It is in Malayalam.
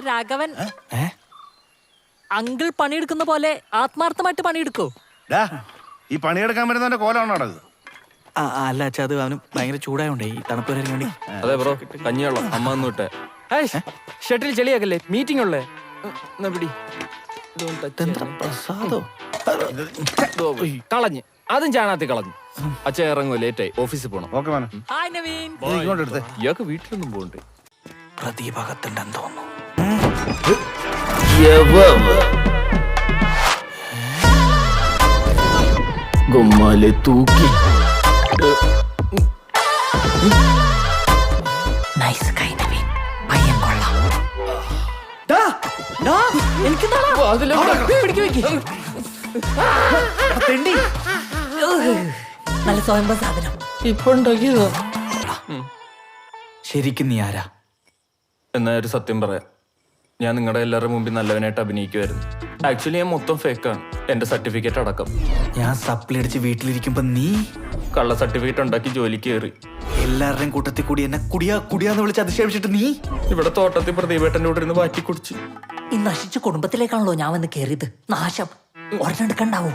രാഘവൻ അങ്കിൾ പണിയെടുക്കുന്ന പോലെ ആത്മാർത്ഥമായിട്ട് പണിയെടുക്കോ? ഈ പണിയെടുക്കാൻ വരുന്നവന്റെ കോലാണോ അത്? അല്ല അച്ഛാ, അത് അവന് ഭയങ്കര ചൂടായോണ്ടേ ഈ തണുപ്പ് വരാൻ വേണ്ടി. അതെ ബ്രോ, കഞ്ഞിവെള്ളം അമ്മ ഒന്ന് വിട്ടെ. ഷട്ടിൽ ചെളിയാക്കല്ലേ, മീറ്റിംഗ് ഉള്ളേ. കളഞ്ഞ് അതും ചാണാത്തി കളഞ്ഞു. അച്ഛൻ ഇറങ്ങുമോ, ലേറ്റായി, ഓഫീസിൽ പോണം. ഓക്കെ മോനെ. ഹായ് നവീൻ. ഇങ്ങോട്ട് എടുത്തേ. ഇയാൾക്ക് വീട്ടിലൊന്നും പോകണ്ടേ? പ്രതിഭാഗത്തുണ്ടെന്ന് തോന്നുന്നു. ഗുമ്മാലെ തൂക്കി നൈസ് കൈ നവീൻ, പയ്യൻ കൊള്ളാം. എനിക്ക് നല്ല സ്വയംഭ സാധനം ഇപ്പൊ ഉണ്ടാക്കിയതോ? ശരിക്കും നീ ആരാ? എന്നാ ഒരു സത്യം പറയാം, ഞാൻ നിങ്ങളുടെ എല്ലാവരുടെ മുമ്പിൽ നല്ലവനായിട്ട് അഭിനയിക്കുമായിരുന്നു. ആക്ച്വലി ഞാൻ മൊത്തം ഫേക്കാണ്, എന്റെ സർട്ടിഫിക്കറ്റ് അടക്കം. ഞാൻ സപ്ലി അടിച്ച് വീട്ടിലിരിക്കുമ്പോ നീ കള്ള സർട്ടിഫിക്കറ്റ് ഉണ്ടാക്കി ജോലിക്ക് കയറി. എല്ലാവരുടെയും കൂട്ടത്തിൽ കൂടി എന്നെ കുടിയാ കുടിയാന്ന് വിളിച്ച് അതിശയിച്ചിട്ട് നീ ഇവിടെ തോട്ടത്തിൽ പ്രതിഭേട്ടന്റെ കൂടെ ഇരുന്ന് വാറ്റി കുടിച്ച്. ഈ നശിച്ച കുടുംബത്തിലേക്കാണല്ലോ ഞാൻ വന്ന് കേറിയത്. നാശം ഒരെണ്ണം എടുക്കണ്ടാവോ?